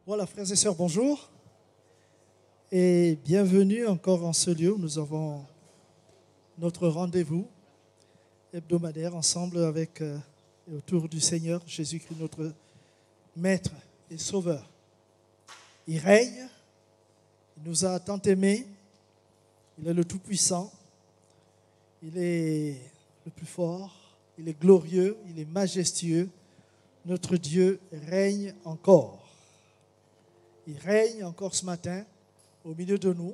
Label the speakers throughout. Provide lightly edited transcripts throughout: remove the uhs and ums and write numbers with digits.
Speaker 1: Voilà, frères et sœurs, bonjour. Et bienvenue encore en ce lieu où nous avons notre rendez-vous hebdomadaire ensemble avec et autour du Seigneur Jésus-Christ, notre Maître et Sauveur. Il règne, il nous a tant aimés, il est le Tout-Puissant, il est le plus fort, il est glorieux, il est majestueux. Notre Dieu règne encore. Il règne encore ce matin au milieu de nous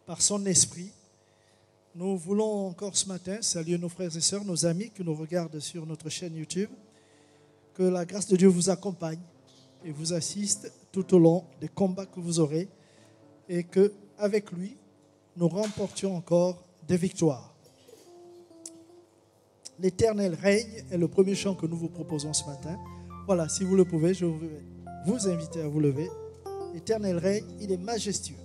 Speaker 1: par son esprit. Nous voulons encore ce matin saluer nos frères et sœurs, nos amis qui nous regardent sur notre chaîne YouTube. Que la grâce de Dieu vous accompagne et vous assiste tout au long des combats que vous aurez et qu'avec lui, nous remportions encore des victoires. L'Éternel règne est le premier chant que nous vous proposons ce matin. Voilà, si vous le pouvez, je vais vous inviter à vous lever. L'Éternel règne, il est majestueux.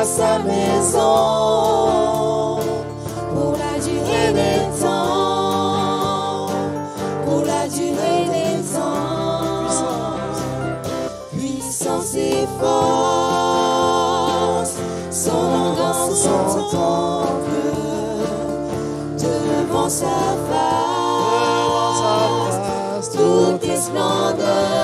Speaker 2: Sa maison pour la durée des temps, pour la durée des temps. Puissance et force sont dans son temple, devant sa face, toutes les splendeurs.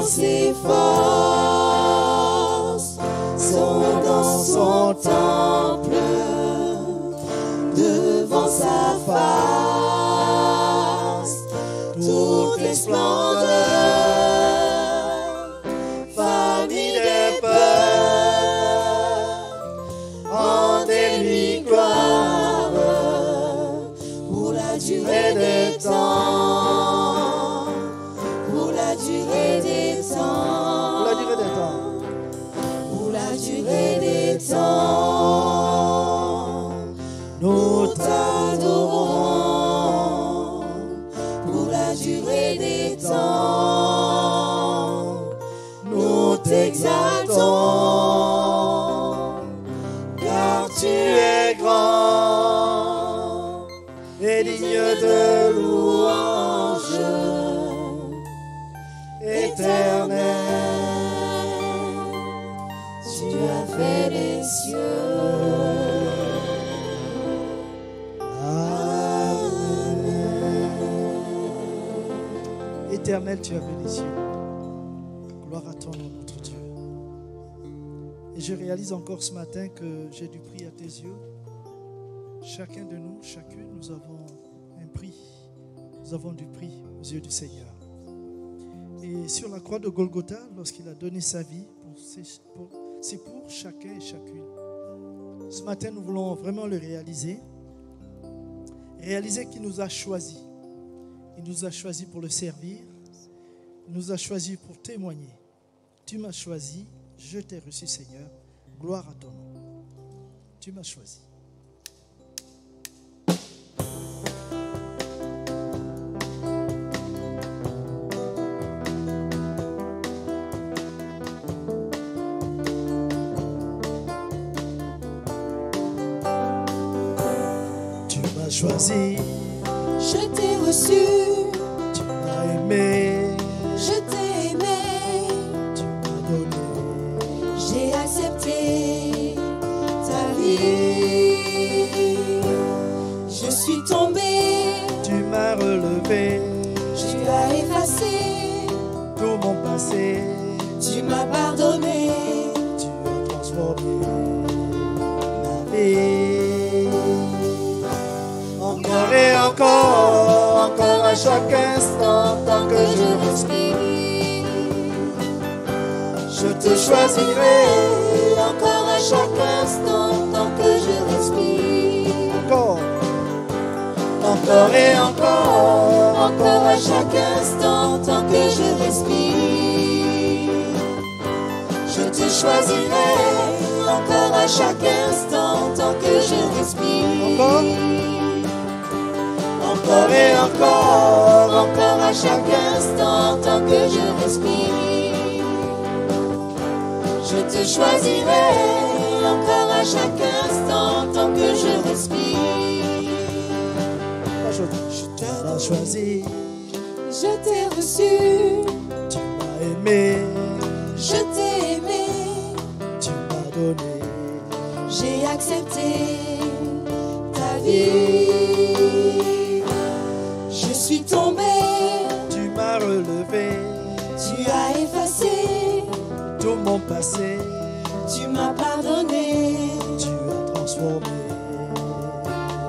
Speaker 2: Ses forces sont dans son temple, devant sa face, toutes les splendeurs. Famille des peurs, rendez-lui gloire. tu es grand et digne de louange, éternel, tu as fait les cieux.
Speaker 1: Éternel, tu as fait les cieux. Gloire à ton nom, notre Dieu. Et je réalise encore ce matin que j'ai du prix à tes yeux. Chacun de nous, chacune, nous avons un prix. Nous avons du prix aux yeux du Seigneur. Et sur la croix de Golgotha, lorsqu'il a donné sa vie, c'est pour chacun et chacune. Ce matin, nous voulons vraiment le réaliser. Réaliser qu'il nous a choisis. Il nous a choisis pour le servir. Il nous a choisis pour témoigner. Tu m'as choisi, je t'ai reçu, Seigneur. Gloire à ton nom. Tu m'as choisi. Tu m'as choisi.
Speaker 2: Je t'ai reçu,
Speaker 1: Tu m'as aimé.
Speaker 2: je t'ai aimé,
Speaker 1: Tu m'as donné.
Speaker 2: j'ai accepté ta vie. Je suis tombée,
Speaker 1: Tu m'as relevé.
Speaker 2: tu as effacé,
Speaker 1: Tout mon passé.
Speaker 2: tu m'as pardonné.
Speaker 1: Tu as transformé ma vie. Encore et encore, encore à chaque instant, tant que je respire,
Speaker 2: Je te choisirai encore à chaque instant tant que je respire.
Speaker 1: encore,
Speaker 2: Encore et encore à chaque instant tant que je respire. Je te choisirai encore à chaque instant tant que je respire. Encore et encore à chaque instant tant que je respire. Je te choisirai encore à chaque instant tant que je respire.
Speaker 1: je t'ai choisi.
Speaker 2: Je t'ai reçu,
Speaker 1: Tu m'as aimé.
Speaker 2: je t'ai aimé,
Speaker 1: Tu m'as donné.
Speaker 2: j'ai accepté ta vie. Je suis tombée,
Speaker 1: Tu m'as relevé.
Speaker 2: tu as effacé,
Speaker 1: Tout mon passé.
Speaker 2: tu m'as pardonné.
Speaker 1: Tu as transformé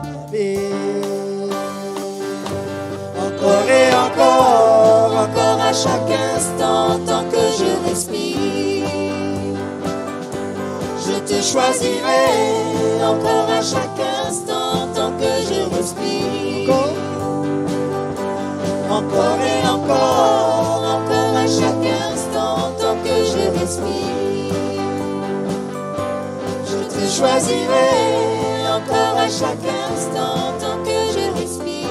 Speaker 1: ma vie. Encore et
Speaker 2: Encore à chaque instant tant que je respire. Je te choisirai encore à chaque instant tant que je respire. Encore et encore à chaque instant tant que je respire. Je te choisirai encore à chaque instant tant que je respire.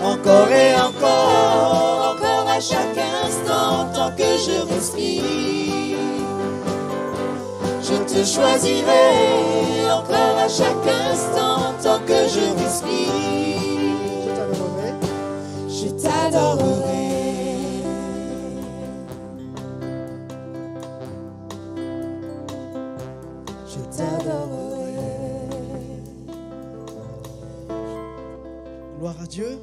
Speaker 2: Encore et encore à chaque instant tant que je respire. Je te choisirai encore à chaque instant tant que je respire. Je t'adorerai. Je t'adorerai.
Speaker 1: Gloire à Dieu.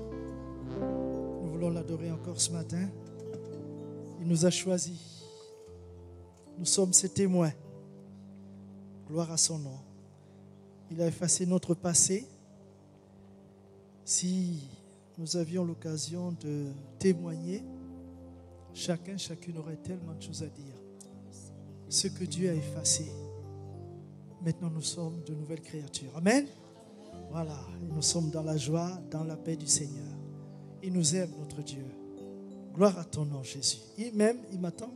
Speaker 1: Nous voulons l'adorer encore ce matin. Il nous a choisis. Nous sommes ses témoins. Gloire à son nom. Il a effacé notre passé. Si nous avions l'occasion de témoigner, chacune aurait tellement de choses à dire. Ce que Dieu a effacé. Maintenant, nous sommes de nouvelles créatures. Amen. Voilà. Et nous sommes dans la joie, dans la paix du Seigneur. Il nous aime, notre Dieu. Gloire à ton nom, Jésus. Il m'aime, il m'attend.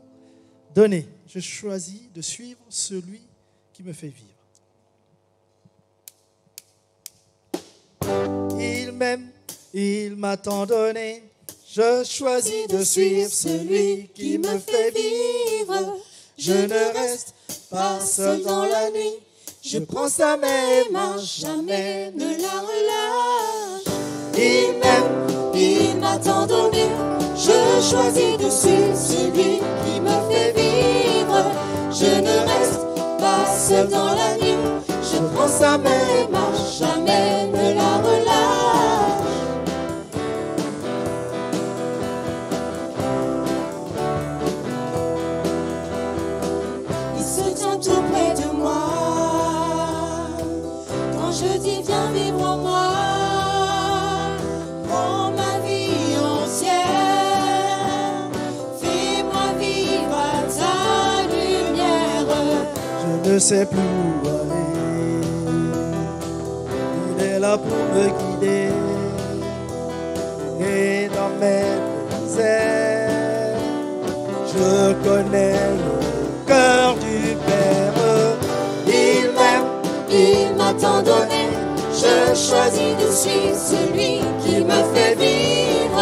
Speaker 1: Donnez. Je choisis de suivre celui qui me fait vivre. Il m'aime, il m'a tant donné. Je choisis de suivre celui qui me fait vivre.
Speaker 2: Je ne reste pas seul dans la nuit. Je prends sa main et marche, jamais ne la relâche. Il m'aime, il m'a tant donné. Je choisis de suivre celui qui me fait vivre. Je ne reste pas seul dans la nuit. Je prends sa main et marche, jamais ne la relâche. Il se tient tout près de moi. Quand je dis viens vivre en moi, prends ma vie entière, fais-moi vivre à ta lumière.
Speaker 1: Je ne sais plus où aller, il est là pour me guider, et dans mes misères, je connais le cœur du Père.
Speaker 2: Il m'aime, il m'a tant donné. Je choisis de suivre celui qui me fait vivre.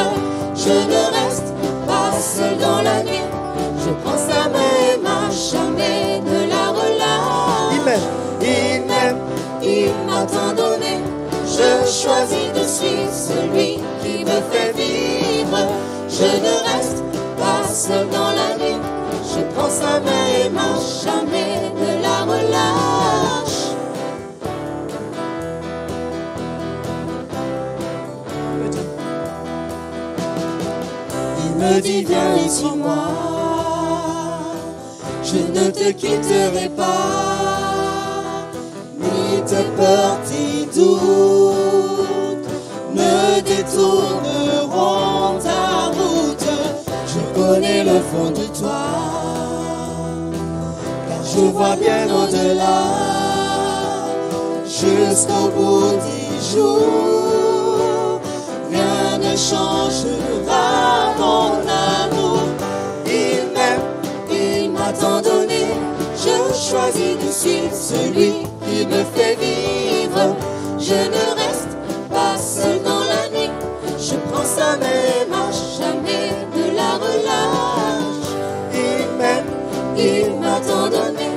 Speaker 2: Je ne reste pas seul dans la nuit. Je prends sa main et marche, jamais ne la relâche.
Speaker 1: Il m'aime,
Speaker 2: il m'a tant donné. Je choisis de suivre celui qui me fait vivre. Je ne reste pas seul dans la nuit. Je prends sa main et marche, jamais ne la relâche. Il me dit viens et suis-moi. Je ne te quitterai pas, ni tes peurs, tes doutes ne détourneront ta route. Je connais le fond de toi, car je vois bien au-delà, jusqu'au bout des jours. Rien ne changera mon amour. Il m'aime, il m'a tant donné. Je choisis de suivre celui qui me fait vivre. Je ne reste pas seul dans la nuit. Je prends sa main et marche, jamais ne la relâche.
Speaker 1: il m'aime,
Speaker 2: Il m'a tant donné.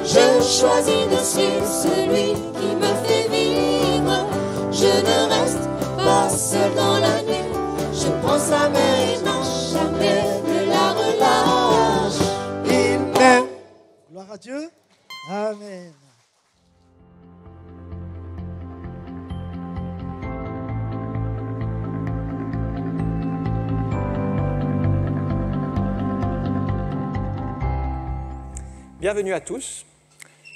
Speaker 2: Je choisis de suivre celui qui me fait vivre. Je ne reste pas seul dans la nuit. Je prends sa main et marche, jamais ne la relâche.
Speaker 1: il m'aime. Gloire à Dieu. Amen.
Speaker 3: Bienvenue à tous.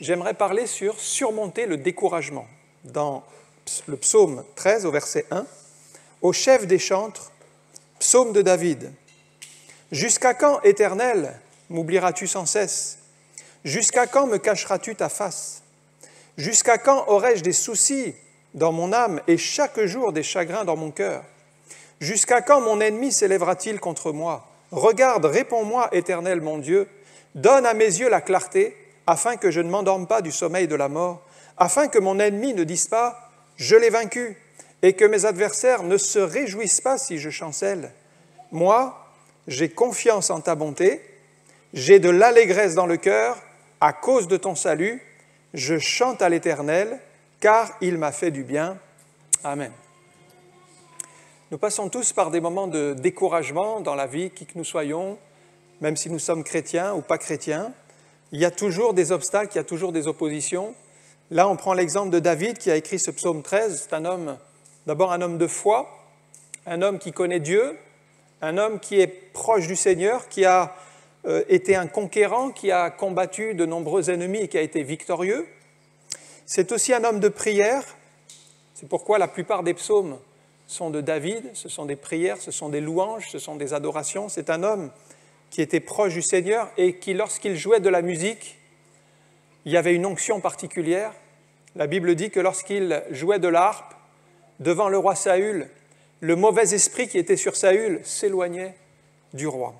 Speaker 3: J'aimerais parler sur surmonter le découragement. Dans le psaume 13 au verset 1, au chef des chantres, psaume de David. Jusqu'à quand, Éternel, m'oublieras-tu sans cesse? Jusqu'à quand me cacheras-tu ta face? Jusqu'à quand aurai-je des soucis dans mon âme et chaque jour des chagrins dans mon cœur? Jusqu'à quand mon ennemi s'élèvera-t-il contre moi? Regarde, réponds-moi, Éternel mon Dieu. Donne à mes yeux la clarté, afin que je ne m'endorme pas du sommeil de la mort, afin que mon ennemi ne dise pas « Je l'ai vaincu » et que mes adversaires ne se réjouissent pas si je chancelle. Moi, j'ai confiance en ta bonté, j'ai de l'allégresse dans le cœur, à cause de ton salut, je chante à l'Éternel, car il m'a fait du bien. Amen. Nous passons tous par des moments de découragement dans la vie, qui que nous soyons, même si nous sommes chrétiens ou pas chrétiens. Il y a toujours des obstacles, il y a toujours des oppositions. Là, on prend l'exemple de David qui a écrit ce psaume 13. C'est un homme, d'abord un homme de foi, un homme qui connaît Dieu, un homme qui est proche du Seigneur, qui a été un conquérant, qui a combattu de nombreux ennemis et qui a été victorieux. C'est aussi un homme de prière. C'est pourquoi la plupart des psaumes sont de David. Ce sont des prières, ce sont des louanges, ce sont des adorations. C'est un homme qui était proche du Seigneur et qui, lorsqu'il jouait de la musique, il y avait une onction particulière. La Bible dit que lorsqu'il jouait de l'harpe devant le roi Saül, le mauvais esprit qui était sur Saül s'éloignait du roi.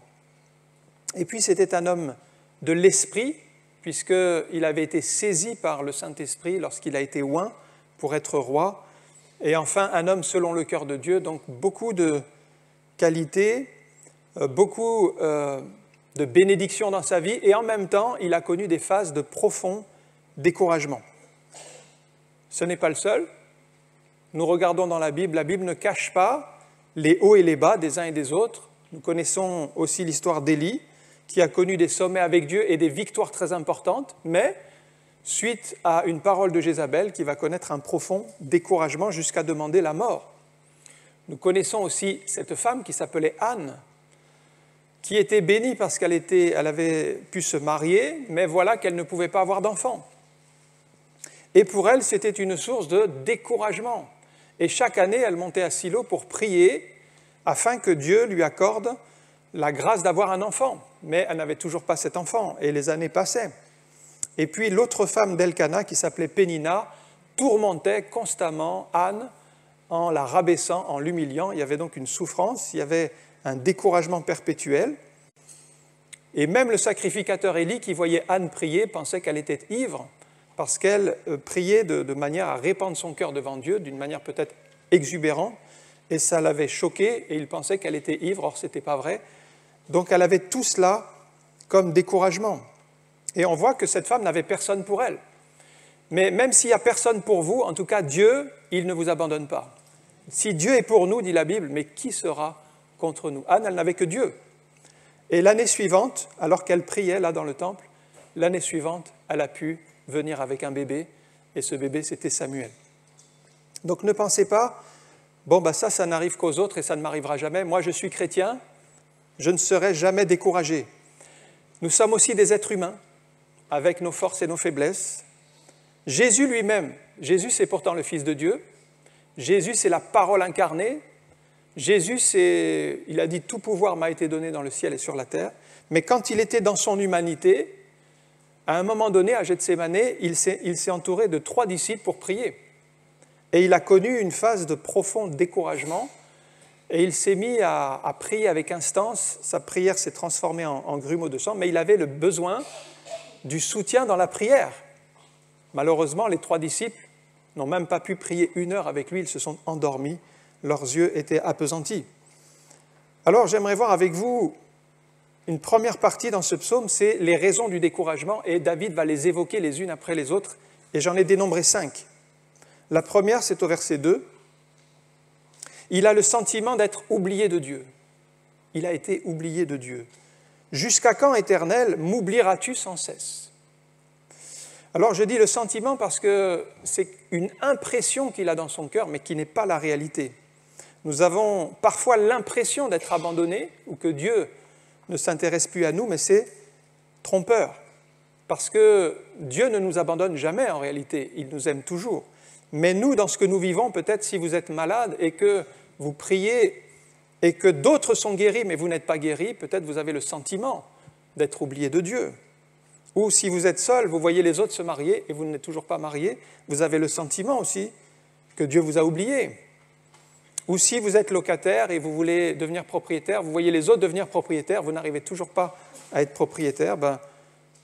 Speaker 3: Et puis c'était un homme de l'esprit, puisqu'il avait été saisi par le Saint-Esprit lorsqu'il a été oint pour être roi. Et enfin, un homme selon le cœur de Dieu, donc beaucoup de qualités, beaucoup de bénédiction dans sa vie, et en même temps, il a connu des phases de profond découragement. Ce n'est pas le seul. Nous regardons dans la Bible ne cache pas les hauts et les bas des uns et des autres. Nous connaissons aussi l'histoire d'Élie, qui a connu des sommets avec Dieu et des victoires très importantes, mais suite à une parole de Jézabel qui va connaître un profond découragement jusqu'à demander la mort. Nous connaissons aussi cette femme qui s'appelait Anne, qui était bénie parce qu'elle avait pu se marier, mais voilà qu'elle ne pouvait pas avoir d'enfant. Et pour elle, c'était une source de découragement. Et chaque année, elle montait à Silo pour prier afin que Dieu lui accorde la grâce d'avoir un enfant. Mais elle n'avait toujours pas cet enfant, et les années passaient. Et puis l'autre femme d'Elkana, qui s'appelait Pénina, tourmentait constamment Anne en la rabaissant, en l'humiliant. Il y avait donc une souffrance, il y avait un découragement perpétuel. Et même le sacrificateur Élie, qui voyait Anne prier, pensait qu'elle était ivre, parce qu'elle priait de manière à répandre son cœur devant Dieu, d'une manière peut-être exubérante, et ça l'avait choquée, et il pensait qu'elle était ivre, or ce n'était pas vrai. Donc elle avait tout cela comme découragement. Et on voit que cette femme n'avait personne pour elle. Mais même s'il n'y a personne pour vous, en tout cas Dieu, il ne vous abandonne pas. Si Dieu est pour nous, dit la Bible, mais qui sera contre nous? Anne, elle n'avait que Dieu. Et l'année suivante, alors qu'elle priait là dans le temple, l'année suivante, elle a pu venir avec un bébé, et ce bébé, c'était Samuel. Donc ne pensez pas, ça n'arrive qu'aux autres et ça ne m'arrivera jamais. Moi, je suis chrétien, je ne serai jamais découragé. Nous sommes aussi des êtres humains, avec nos forces et nos faiblesses. Jésus lui-même, Jésus c'est pourtant le Fils de Dieu, Jésus c'est la parole incarnée, Jésus il a dit « Tout pouvoir m'a été donné dans le ciel et sur la terre », mais quand il était dans son humanité, à un moment donné, à Gethsémane, il s'est entouré de 3 disciples pour prier. Et il a connu une phase de profond découragement, et il s'est mis à prier avec instance. Sa prière s'est transformée en grumeaux de sang, mais il avait le besoin du soutien dans la prière. Malheureusement, les 3 disciples n'ont même pas pu prier 1 heure avec lui, ils se sont endormis, leurs yeux étaient appesantis. Alors j'aimerais voir avec vous une première partie dans ce psaume, c'est les raisons du découragement, et David va les évoquer les unes après les autres, et j'en ai dénombré 5. La première, c'est au verset 2. Il a le sentiment d'être oublié de Dieu. Il a été oublié de Dieu. Jusqu'à quand, Éternel, m'oublieras-tu sans cesse? Alors je dis le sentiment parce que c'est une impression qu'il a dans son cœur, mais qui n'est pas la réalité. Nous avons parfois l'impression d'être abandonnés ou que Dieu ne s'intéresse plus à nous, mais c'est trompeur. Parce que Dieu ne nous abandonne jamais en réalité, il nous aime toujours. Mais nous, dans ce que nous vivons, peut-être si vous êtes malade et que vous priez et que d'autres sont guéris, mais vous n'êtes pas guéris, peut-être vous avez le sentiment d'être oublié de Dieu. Ou si vous êtes seul, vous voyez les autres se marier et vous n'êtes toujours pas marié, vous avez le sentiment aussi que Dieu vous a oublié. Ou si vous êtes locataire et vous voulez devenir propriétaire, vous voyez les autres devenir propriétaires, vous n'arrivez toujours pas à être propriétaire,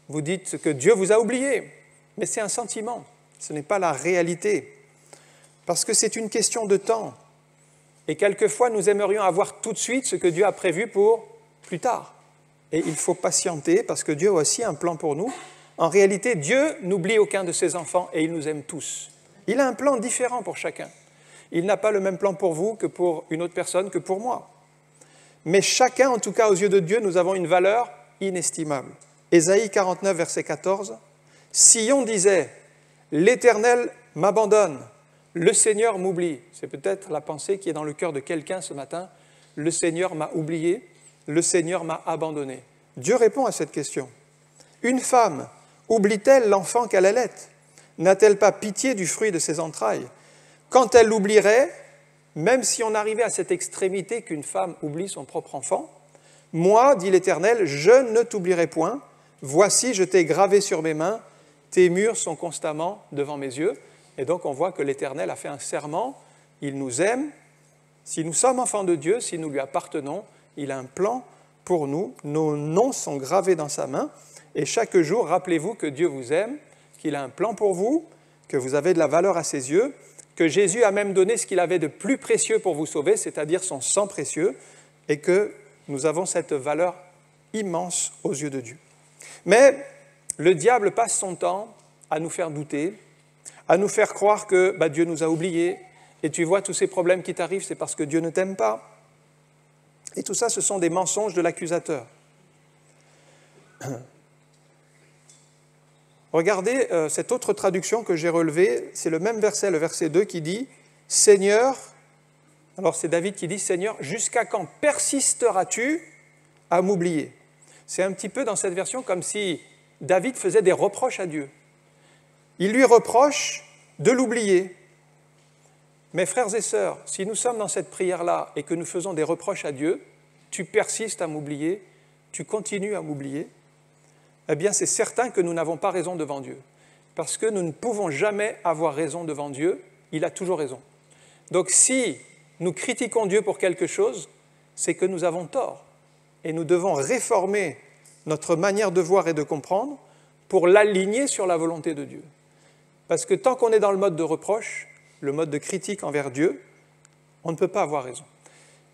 Speaker 3: vous dites que Dieu vous a oublié. Mais c'est un sentiment, ce n'est pas la réalité. Parce que c'est une question de temps. Et quelquefois, nous aimerions avoir tout de suite ce que Dieu a prévu pour plus tard. Et il faut patienter parce que Dieu a aussi un plan pour nous. En réalité, Dieu n'oublie aucun de ses enfants et il nous aime tous. Il a un plan différent pour chacun. Il n'a pas le même plan pour vous que pour une autre personne, que pour moi. Mais chacun, en tout cas aux yeux de Dieu, nous avons une valeur inestimable. Ésaïe 49, verset 14. « Sion disait, l'Éternel m'abandonne, le Seigneur m'oublie. » C'est peut-être la pensée qui est dans le cœur de quelqu'un ce matin. « Le Seigneur m'a oublié, le Seigneur m'a abandonné. » Dieu répond à cette question. Une femme oublie-t-elle l'enfant qu'elle allait? N'a-t-elle pas pitié du fruit de ses entrailles? Quand elle l'oublierait, même si on arrivait à cette extrémité qu'une femme oublie son propre enfant, « Moi, dit l'Éternel, je ne t'oublierai point. Voici, je t'ai gravé sur mes mains. Tes murs sont constamment devant mes yeux. » Et donc, on voit que l'Éternel a fait un serment. Il nous aime. Si nous sommes enfants de Dieu, si nous lui appartenons, il a un plan pour nous. Nos noms sont gravés dans sa main. Et chaque jour, rappelez-vous que Dieu vous aime, qu'il a un plan pour vous, que vous avez de la valeur à ses yeux, que Jésus a même donné ce qu'il avait de plus précieux pour vous sauver, c'est-à-dire son sang précieux, et que nous avons cette valeur immense aux yeux de Dieu. Mais le diable passe son temps à nous faire douter, à nous faire croire que Dieu nous a oubliés, et tu vois tous ces problèmes qui t'arrivent, c'est parce que Dieu ne t'aime pas. Et tout ça, ce sont des mensonges de l'accusateur. Regardez cette autre traduction que j'ai relevée, c'est le même verset, le verset 2, qui dit « Seigneur », alors c'est David qui dit « Seigneur, jusqu'à quand persisteras-tu à m'oublier ?» C'est un petit peu dans cette version comme si David faisait des reproches à Dieu. Il lui reproche de l'oublier. Mes frères et sœurs, si nous sommes dans cette prière-là et que nous faisons des reproches à Dieu, tu persistes à m'oublier, tu continues à m'oublier, eh bien c'est certain que nous n'avons pas raison devant Dieu. Parce que nous ne pouvons jamais avoir raison devant Dieu, il a toujours raison. Donc si nous critiquons Dieu pour quelque chose, c'est que nous avons tort. Et nous devons réformer notre manière de voir et de comprendre pour l'aligner sur la volonté de Dieu. Parce que tant qu'on est dans le mode de reproche, le mode de critique envers Dieu, on ne peut pas avoir raison.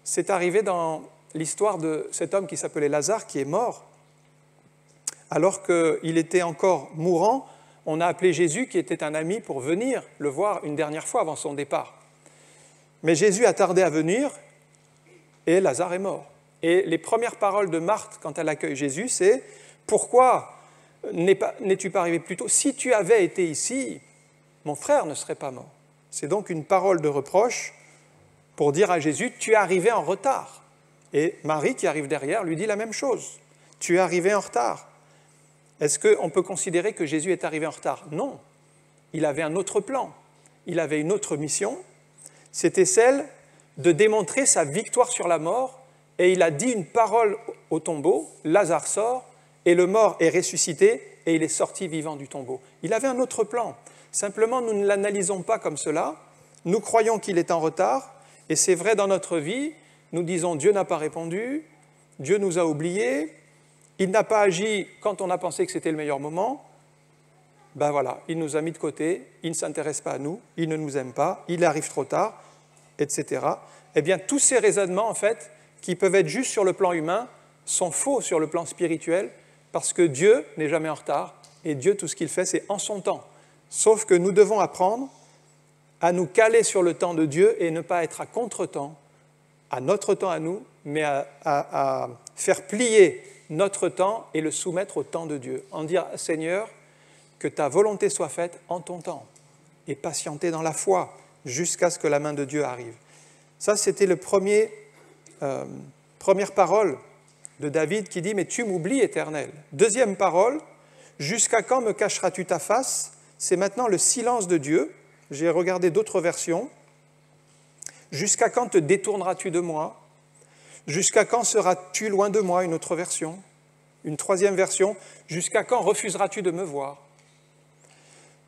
Speaker 3: C'est arrivé dans l'histoire de cet homme qui s'appelait Lazare, qui est mort. Alors qu'il était encore mourant, on a appelé Jésus, qui était un ami, pour venir le voir une dernière fois avant son départ. Mais Jésus a tardé à venir et Lazare est mort. Et les premières paroles de Marthe quand elle accueille Jésus, c'est « Pourquoi n'es-tu pas arrivé plus tôt ? Si tu avais été ici, mon frère ne serait pas mort. » C'est donc une parole de reproche pour dire à Jésus « Tu es arrivé en retard. » Et Marie, qui arrive derrière, lui dit la même chose. « Tu es arrivé en retard. » Est-ce qu'on peut considérer que Jésus est arrivé en retard ? Non. Il avait un autre plan. Il avait une autre mission. C'était celle de démontrer sa victoire sur la mort. Et il a dit une parole au tombeau, Lazare sort, et le mort est ressuscité, et il est sorti vivant du tombeau. Il avait un autre plan. Simplement, nous ne l'analysons pas comme cela. Nous croyons qu'il est en retard, et c'est vrai dans notre vie. Nous disons, Dieu n'a pas répondu, Dieu nous a oubliés, il n'a pas agi quand on a pensé que c'était le meilleur moment. Ben voilà, il nous a mis de côté, il ne s'intéresse pas à nous, il ne nous aime pas, il arrive trop tard, etc. Eh bien, tous ces raisonnements, en fait, qui peuvent être juste sur le plan humain, sont faux sur le plan spirituel, parce que Dieu n'est jamais en retard, et Dieu, tout ce qu'il fait, c'est en son temps. Sauf que nous devons apprendre à nous caler sur le temps de Dieu et ne pas être à contre-temps, à notre temps à nous, mais à faire plier notre temps et le soumettre au temps de Dieu. En dire, Seigneur, que ta volonté soit faite en ton temps, et patienter dans la foi jusqu'à ce que la main de Dieu arrive. Ça, c'était le première parole de David qui dit « Mais tu m'oublies, Éternel ». Deuxième parole, « Jusqu'à quand me cacheras-tu ta face ?» C'est maintenant le silence de Dieu. J'ai regardé d'autres versions. « Jusqu'à quand te détourneras-tu de moi ? Jusqu'à quand seras-tu loin de moi ?» Une autre version. Une troisième version, « Jusqu'à quand refuseras-tu de me voir ?»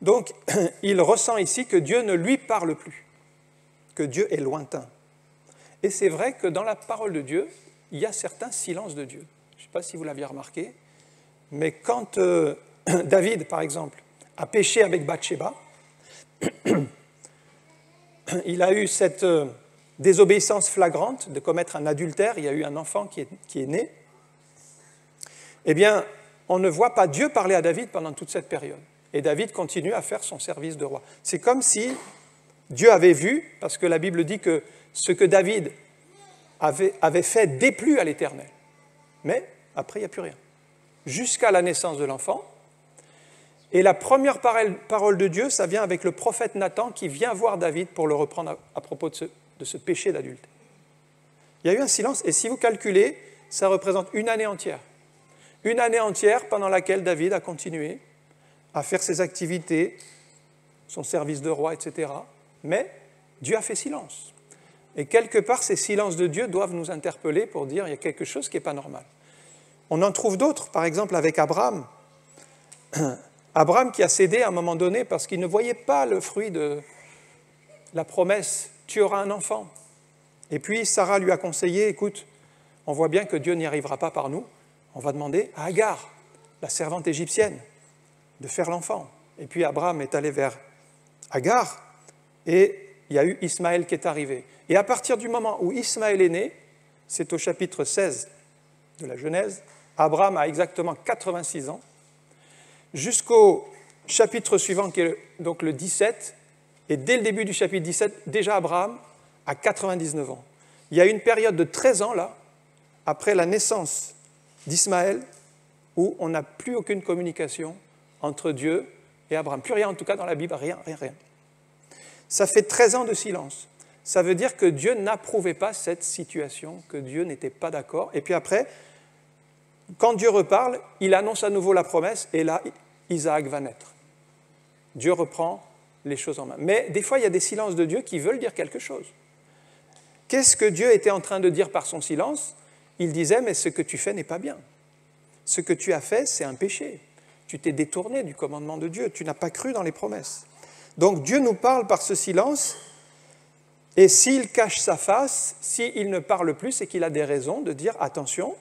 Speaker 3: Donc, il ressent ici que Dieu ne lui parle plus, que Dieu est lointain. Et c'est vrai que dans la parole de Dieu, il y a certains silences de Dieu. Je ne sais pas si vous l'aviez remarqué, mais quand David, par exemple, a péché avec Bathsheba, il a eu cette désobéissance flagrante de commettre un adultère, il y a eu un enfant qui est né, eh bien, on ne voit pas Dieu parler à David pendant toute cette période. Et David continue à faire son service de roi. C'est comme si Dieu avait vu, parce que la Bible dit que ce que David avait fait déplut à l'Éternel. Mais après, il n'y a plus rien. Jusqu'à la naissance de l'enfant. Et la première parole de Dieu, ça vient avec le prophète Nathan qui vient voir David pour le reprendre à propos de ce péché d'adultère. Il y a eu un silence, et si vous calculez, ça représente une année entière. Une année entière pendant laquelle David a continué à faire ses activités, son service de roi, etc. Mais Dieu a fait silence. Et quelque part, ces silences de Dieu doivent nous interpeller pour dire qu'il y a quelque chose qui n'est pas normal. On en trouve d'autres, par exemple avec Abraham. Abraham qui a cédé à un moment donné parce qu'il ne voyait pas le fruit de la promesse « tu auras un enfant ». Et puis Sarah lui a conseillé « écoute, on voit bien que Dieu n'y arrivera pas par nous, on va demander à Agar, la servante égyptienne, de faire l'enfant ». Et puis Abraham est allé vers Agar et il y a eu Ismaël qui est arrivé. Et à partir du moment où Ismaël est né, c'est au chapitre 16 de la Genèse, Abraham a exactement 86 ans, jusqu'au chapitre suivant, qui est donc le 17, et dès le début du chapitre 17, déjà Abraham a 99 ans. Il y a une période de 13 ans, là, après la naissance d'Ismaël, où on n'a plus aucune communication entre Dieu et Abraham. Plus rien, en tout cas, dans la Bible, rien. Ça fait 13 ans de silence. Ça veut dire que Dieu n'approuvait pas cette situation, que Dieu n'était pas d'accord. Et puis après, quand Dieu reparle, il annonce à nouveau la promesse, et là, Isaac va naître. Dieu reprend les choses en main. Mais des fois, il y a des silences de Dieu qui veulent dire quelque chose. Qu'est-ce que Dieu était en train de dire par son silence? Il disait, mais ce que tu fais n'est pas bien. Ce que tu as fait, c'est un péché. Tu t'es détourné du commandement de Dieu. Tu n'as pas cru dans les promesses. Donc Dieu nous parle par ce silence, et s'il cache sa face, s'il ne parle plus, c'est qu'il a des raisons de dire, attention,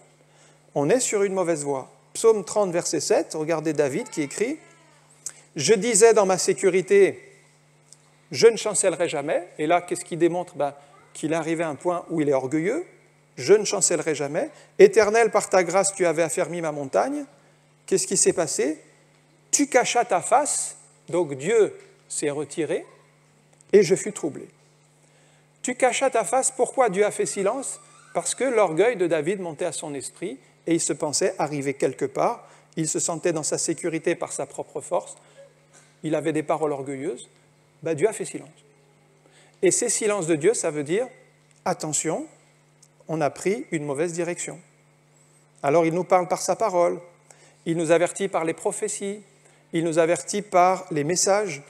Speaker 3: on est sur une mauvaise voie. Psaume 30, verset 7, regardez David qui écrit, « Je disais dans ma sécurité, je ne chancellerai jamais. » Et là, qu'est-ce qui démontre? Qu'il est arrivé à un point où il est orgueilleux. « Je ne chancellerai jamais. Éternel, par ta grâce, tu avais affermi ma montagne. » Qu'est-ce qui s'est passé? Tu cachas ta face, donc Dieu s'est retiré, et je fus troublé. Tu cachas ta face, pourquoi Dieu a fait silence? Parce que l'orgueil de David montait à son esprit, et il se pensait arriver quelque part, il se sentait dans sa sécurité par sa propre force, il avait des paroles orgueilleuses, Dieu a fait silence. Et ces silences de Dieu, ça veut dire, attention, on a pris une mauvaise direction. Alors il nous parle par sa parole, il nous avertit par les prophéties, il nous avertit par les messages.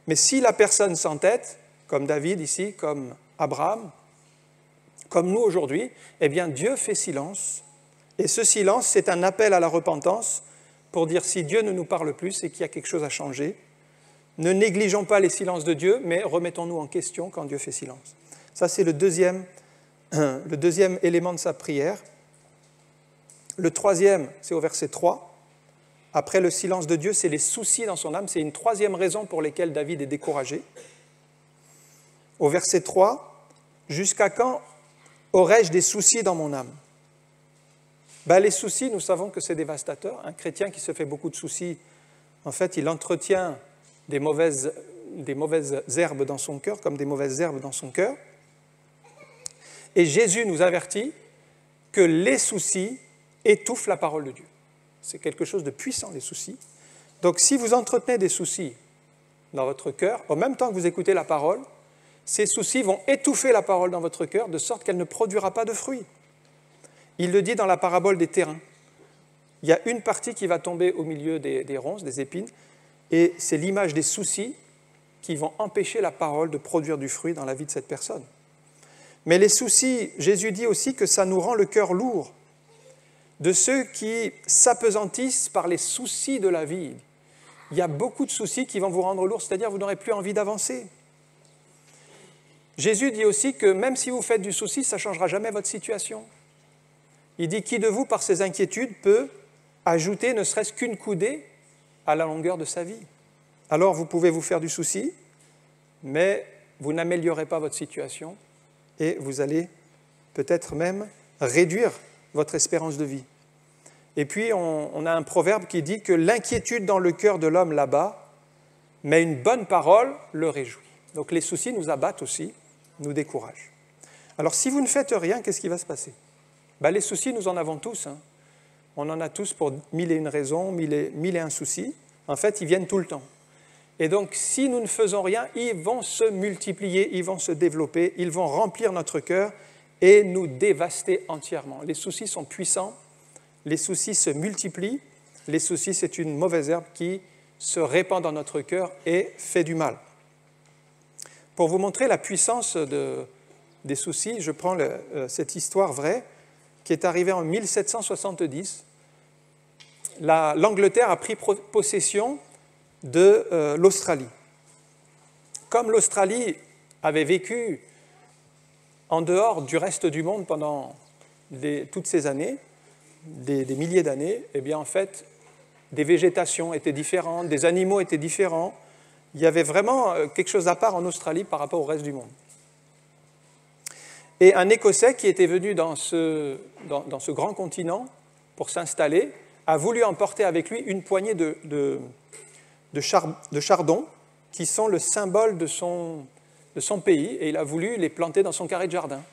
Speaker 3: Mais si la personne s'entête, comme David ici, comme Abraham, comme nous aujourd'hui, eh bien Dieu fait silence. Et ce silence, c'est un appel à la repentance pour dire si Dieu ne nous parle plus, c'est qu'il y a quelque chose à changer. Ne négligeons pas les silences de Dieu, mais remettons-nous en question quand Dieu fait silence. Ça, c'est le deuxième élément de sa prière. Le troisième, c'est au verset 3. Après le silence de Dieu, c'est les soucis dans son âme. C'est une troisième raison pour laquelle David est découragé. Au verset 3, « Jusqu'à quand aurais-je des soucis dans mon âme ?» Les soucis, nous savons que c'est dévastateur. Un chrétien qui se fait beaucoup de soucis, en fait, il entretient des mauvaises herbes dans son cœur, comme des mauvaises herbes dans son cœur. Et Jésus nous avertit que les soucis étouffent la parole de Dieu. C'est quelque chose de puissant, les soucis. Donc, si vous entretenez des soucis dans votre cœur, en même temps que vous écoutez la parole, ces soucis vont étouffer la parole dans votre cœur, de sorte qu'elle ne produira pas de fruits. Il le dit dans la parabole des terrains. Il y a une partie qui va tomber au milieu des ronces, des épines, et c'est l'image des soucis qui vont empêcher la parole de produire du fruit dans la vie de cette personne. Mais les soucis, Jésus dit aussi que ça nous rend le cœur lourd. De ceux qui s'apesantissent par les soucis de la vie. Il y a beaucoup de soucis qui vont vous rendre lourd, c'est-à-dire vous n'aurez plus envie d'avancer. Jésus dit aussi que même si vous faites du souci, ça ne changera jamais votre situation. Il dit, qui de vous, par ses inquiétudes, peut ajouter ne serait-ce qu'une coudée à la longueur de sa vie? Alors vous pouvez vous faire du souci, mais vous n'améliorez pas votre situation et vous allez peut-être même réduire votre espérance de vie. Et puis on a un proverbe qui dit que l'inquiétude dans le cœur de l'homme l'abat, mais une bonne parole le réjouit. Donc les soucis nous abattent aussi, nous découragent. Alors si vous ne faites rien, qu'est-ce qui va se passer? Les soucis, nous en avons tous. On en a tous pour 1001 raisons, 1001 soucis. En fait, ils viennent tout le temps. Et donc, si nous ne faisons rien, ils vont se multiplier, ils vont se développer, ils vont remplir notre cœur et nous dévaster entièrement. Les soucis sont puissants, les soucis se multiplient, les soucis, c'est une mauvaise herbe qui se répand dans notre cœur et fait du mal. Pour vous montrer la puissance des soucis, je prends cette histoire vraie qui est arrivée en 1770. L'Angleterre a pris possession de l'Australie. Comme l'Australie avait vécu en dehors du reste du monde pendant toutes ces années, des milliers d'années, eh bien en fait, des végétations étaient différentes, des animaux étaient différents. Il y avait vraiment quelque chose à part en Australie par rapport au reste du monde. Et un Écossais qui était venu dans ce grand continent pour s'installer, a voulu emporter avec lui une poignée de chardons qui sont le symbole de son pays, et il a voulu les planter dans son carré de jardin.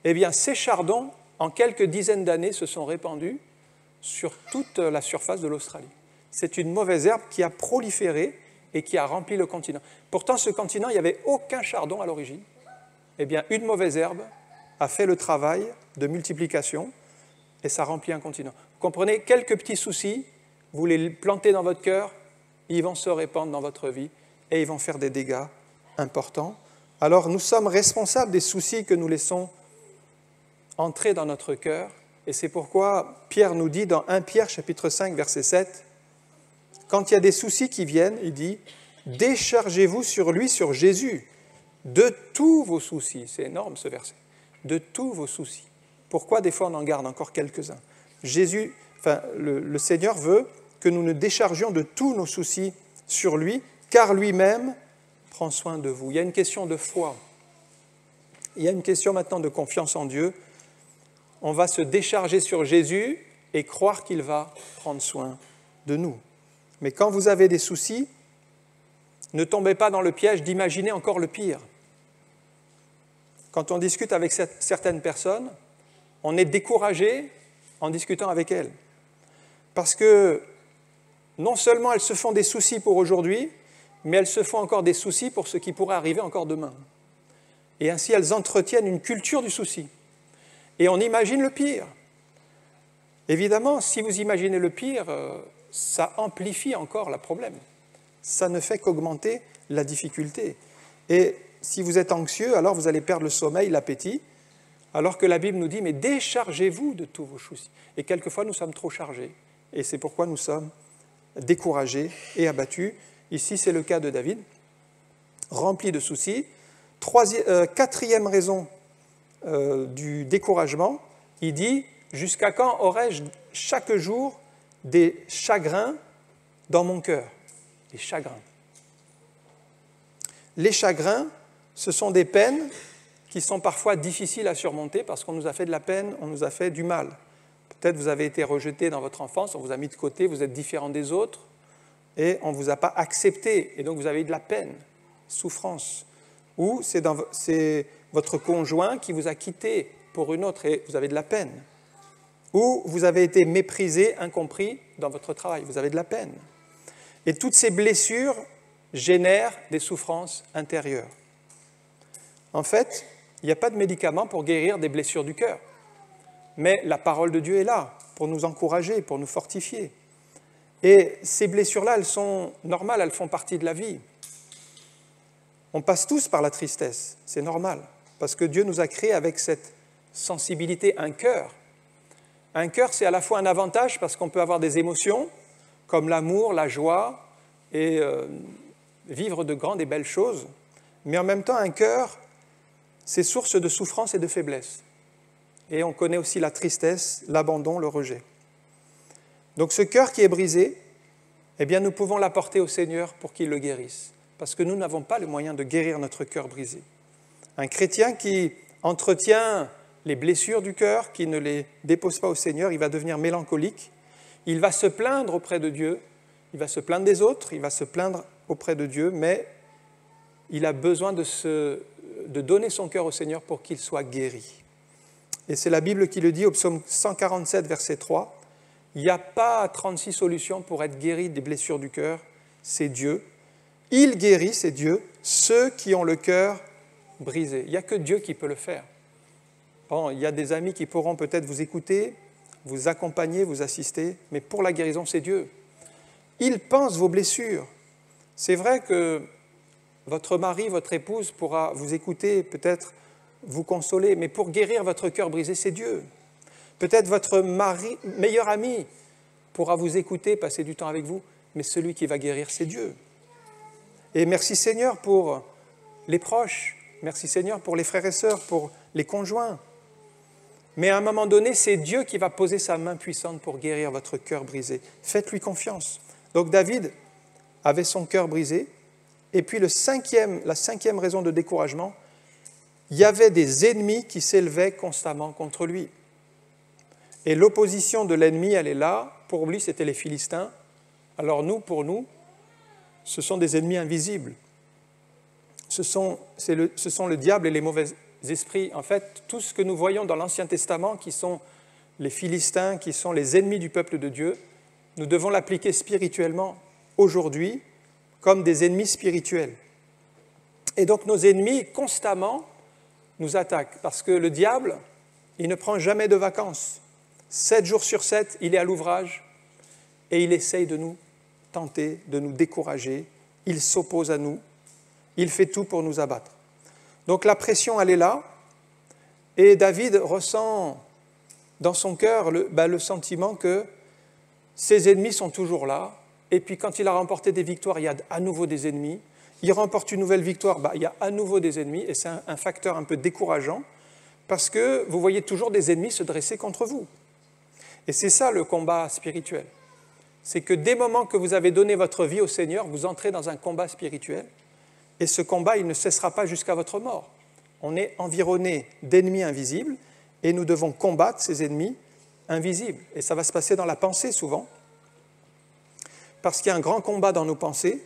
Speaker 3: Eh bien, ces chardons, en quelques dizaines d'années, se sont répandus sur toute la surface de l'Australie. C'est une mauvaise herbe qui a proliféré et qui a rempli le continent. Pourtant, ce continent, il n'y avait aucun chardon à l'origine. Eh bien, une mauvaise herbe a fait le travail de multiplication et ça remplit un continent. Vous comprenez, quelques petits soucis, vous les plantez dans votre cœur, ils vont se répandre dans votre vie et ils vont faire des dégâts importants. Alors, nous sommes responsables des soucis que nous laissons entrer dans notre cœur. Et c'est pourquoi Pierre nous dit dans 1 Pierre, chapitre 5, verset 7, quand il y a des soucis qui viennent, il dit « Déchargez-vous sur lui, sur Jésus, de tous vos soucis. » C'est énorme ce verset. De tous vos soucis. Pourquoi des fois on en garde encore quelques-uns? Le Seigneur veut que nous nous déchargions de tous nos soucis sur lui, car lui-même prend soin de vous. Il y a une question de foi. Il y a une question maintenant de confiance en Dieu. On va se décharger sur Jésus et croire qu'il va prendre soin de nous. Mais quand vous avez des soucis, ne tombez pas dans le piège d'imaginer encore le pire. Quand on discute avec certaines personnes, on est découragé en discutant avec elles. Parce que non seulement elles se font des soucis pour aujourd'hui, mais elles se font encore des soucis pour ce qui pourrait arriver encore demain. Et ainsi, elles entretiennent une culture du souci. Et on imagine le pire. Évidemment, si vous imaginez le pire, ça amplifie encore le problème. Ça ne fait qu'augmenter la difficulté. Et si vous êtes anxieux, alors vous allez perdre le sommeil, l'appétit, alors que la Bible nous dit « mais déchargez-vous de tous vos soucis ». Et quelquefois, nous sommes trop chargés. Et c'est pourquoi nous sommes découragés et abattus. Ici, c'est le cas de David, rempli de soucis. Quatrième raison du découragement, il dit « jusqu'à quand aurai-je chaque jour des chagrins dans mon cœur ?» Les chagrins. Les chagrins, ce sont des peines qui sont parfois difficiles à surmonter parce qu'on nous a fait de la peine, on nous a fait du mal. Peut-être vous avez été rejeté dans votre enfance, on vous a mis de côté, vous êtes différent des autres et on ne vous a pas accepté et donc vous avez eu de la peine, souffrance. Ou c'est votre conjoint qui vous a quitté pour une autre et vous avez de la peine. Ou vous avez été méprisé, incompris dans votre travail, vous avez de la peine. Et toutes ces blessures génèrent des souffrances intérieures. En fait, il n'y a pas de médicament pour guérir des blessures du cœur. Mais la parole de Dieu est là pour nous encourager, pour nous fortifier. Et ces blessures-là, elles sont normales, elles font partie de la vie. On passe tous par la tristesse, c'est normal, parce que Dieu nous a créés avec cette sensibilité, un cœur. Un cœur, c'est à la fois un avantage parce qu'on peut avoir des émotions, comme l'amour, la joie, et vivre de grandes et belles choses. Mais en même temps, un cœur, c'est source de souffrance et de faiblesse. Et on connaît aussi la tristesse, l'abandon, le rejet. Donc ce cœur qui est brisé, eh bien nous pouvons l'apporter au Seigneur pour qu'il le guérisse. Parce que nous n'avons pas le moyen de guérir notre cœur brisé. Un chrétien qui entretient les blessures du cœur, qui ne les dépose pas au Seigneur, il va devenir mélancolique. Il va se plaindre auprès de Dieu, il va se plaindre des autres, il va se plaindre auprès de Dieu, mais il a besoin de donner son cœur au Seigneur pour qu'il soit guéri. Et c'est la Bible qui le dit au psaume 147, verset 3. Il n'y a pas 36 solutions pour être guéri des blessures du cœur, c'est Dieu. Il guérit, c'est Dieu, ceux qui ont le cœur brisé. Il n'y a que Dieu qui peut le faire. Bon, il y a des amis qui pourront peut-être vous écouter, vous accompagner, vous assister, mais pour la guérison, c'est Dieu. Il pense vos blessures. C'est vrai que votre mari, votre épouse pourra vous écouter, peut-être vous consoler, mais pour guérir votre cœur brisé, c'est Dieu. Peut-être votre meilleur ami pourra vous écouter, passer du temps avec vous, mais celui qui va guérir, c'est Dieu. Et merci Seigneur pour les proches, merci Seigneur pour les frères et sœurs, pour les conjoints. Mais à un moment donné, c'est Dieu qui va poser sa main puissante pour guérir votre cœur brisé. Faites-lui confiance. Donc David avait son cœur brisé. Et puis la cinquième raison de découragement, il y avait des ennemis qui s'élevaient constamment contre lui. Et l'opposition de l'ennemi, elle est là. Pour lui, c'était les Philistins. Alors nous, pour nous, ce sont des ennemis invisibles. Ce sont le diable et les mauvais esprits. En fait, tout ce que nous voyons dans l'Ancien Testament, qui sont les Philistins, qui sont les ennemis du peuple de Dieu, nous devons l'appliquer spirituellement aujourd'hui comme des ennemis spirituels. Et donc nos ennemis, constamment, nous attaquent. Parce que le diable, il ne prend jamais de vacances. 7 jours sur 7, il est à l'ouvrage et il essaye de nous tenter, de nous décourager. Il s'oppose à nous. Il fait tout pour nous abattre. Donc la pression, elle est là. Et David ressent dans son cœur le sentiment que ses ennemis sont toujours là. Et puis quand il a remporté des victoires, il y a à nouveau des ennemis. Il remporte une nouvelle victoire, il y a à nouveau des ennemis. Et c'est un facteur un peu décourageant parce que vous voyez toujours des ennemis se dresser contre vous. Et c'est ça le combat spirituel. C'est que dès le moment que vous avez donné votre vie au Seigneur, vous entrez dans un combat spirituel. Et ce combat, il ne cessera pas jusqu'à votre mort. On est environné d'ennemis invisibles et nous devons combattre ces ennemis invisibles. Et ça va se passer dans la pensée souvent, parce qu'il y a un grand combat dans nos pensées.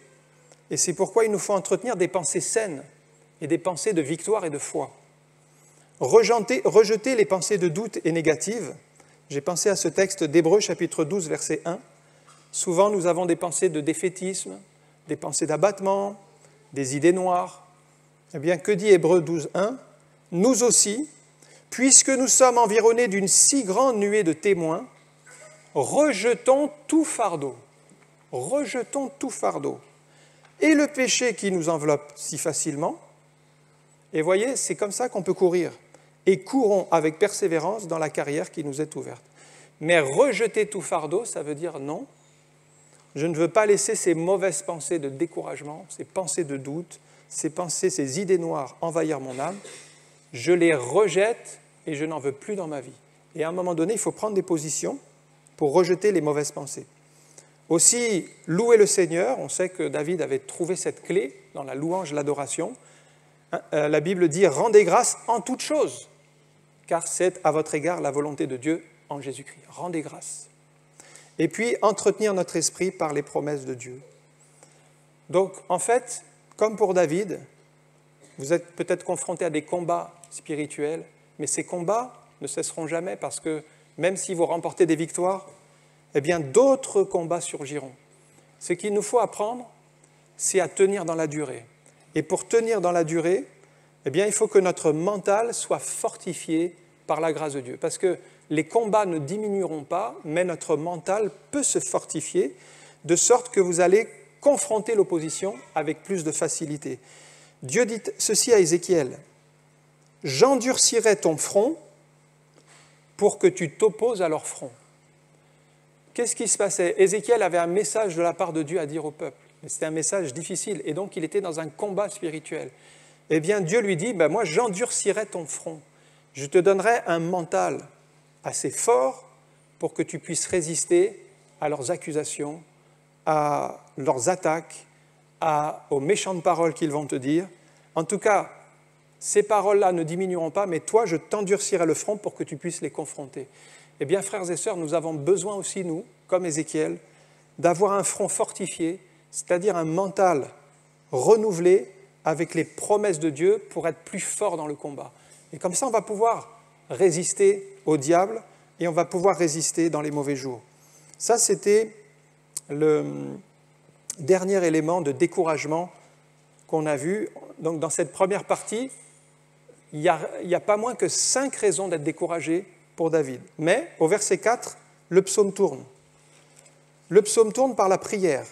Speaker 3: Et c'est pourquoi il nous faut entretenir des pensées saines et des pensées de victoire et de foi. Rejeter les pensées de doute et négatives. J'ai pensé à ce texte d'Hébreux, chapitre 12, verset 1. Souvent, nous avons des pensées de défaitisme, des pensées d'abattement, des idées noires. Eh bien, que dit Hébreux 12, 1 ? Nous aussi, puisque nous sommes environnés d'une si grande nuée de témoins, rejetons tout fardeau. Rejetons tout fardeau. Et le péché qui nous enveloppe si facilement. Et voyez, c'est comme ça qu'on peut courir. Et courons avec persévérance dans la carrière qui nous est ouverte. Mais rejeter tout fardeau, ça veut dire non. Je ne veux pas laisser ces mauvaises pensées de découragement, ces pensées de doute, ces pensées, ces idées noires envahir mon âme. Je les rejette et je n'en veux plus dans ma vie. Et à un moment donné, il faut prendre des positions pour rejeter les mauvaises pensées. Aussi, louer le Seigneur. On sait que David avait trouvé cette clé dans la louange, l'adoration. La Bible dit « Rendez grâce en toutes choses, car c'est à votre égard la volonté de Dieu en Jésus-Christ. » Rendez grâce. Et puis, entretenir notre esprit par les promesses de Dieu. Donc, en fait, comme pour David, vous êtes peut-être confrontés à des combats spirituels, mais ces combats ne cesseront jamais parce que même si vous remportez des victoires, eh bien, d'autres combats surgiront. Ce qu'il nous faut apprendre, c'est à tenir dans la durée. Et pour tenir dans la durée, eh bien, il faut que notre mental soit fortifié par la grâce de Dieu. Parce que les combats ne diminueront pas, mais notre mental peut se fortifier, de sorte que vous allez confronter l'opposition avec plus de facilité. Dieu dit ceci à Ézéchiel, « J'endurcirai ton front pour que tu t'opposes à leur front. » Qu'est-ce qui se passait ? Ézéchiel avait un message de la part de Dieu à dire au peuple. Mais c'était un message difficile, et donc il était dans un combat spirituel. Eh bien, Dieu lui dit, moi j'endurcirai ton front. Je te donnerai un mental assez fort pour que tu puisses résister à leurs accusations, à leurs attaques, aux méchantes paroles qu'ils vont te dire. En tout cas, ces paroles-là ne diminueront pas, mais toi, je t'endurcirai le front pour que tu puisses les confronter. Eh bien, frères et sœurs, nous avons besoin aussi, nous, comme Ézéchiel, d'avoir un front fortifié, c'est-à-dire un mental renouvelé avec les promesses de Dieu pour être plus fort dans le combat. Et comme ça, on va pouvoir résister au diable et on va pouvoir résister dans les mauvais jours. Ça, c'était le dernier élément de découragement qu'on a vu. Donc, dans cette première partie, il n'y a pas moins que 5 raisons d'être découragé pour David. Mais, au verset 4, le psaume tourne. Le psaume tourne par la prière.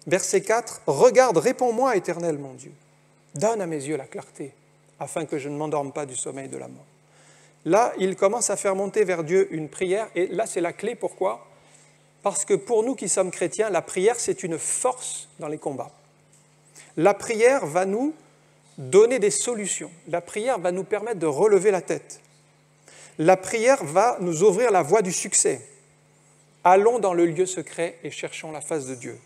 Speaker 3: Verset 4, « Regarde, réponds-moi, Éternel, mon Dieu. Donne à mes yeux la clarté, afin que je ne m'endorme pas du sommeil de la mort. » Là, il commence à faire monter vers Dieu une prière, et là, c'est la clé. Pourquoi ? Parce que pour nous qui sommes chrétiens, la prière, c'est une force dans les combats. La prière va nous donner des solutions. La prière va nous permettre de relever la tête. La prière va nous ouvrir la voie du succès. Allons dans le lieu secret et cherchons la face de Dieu.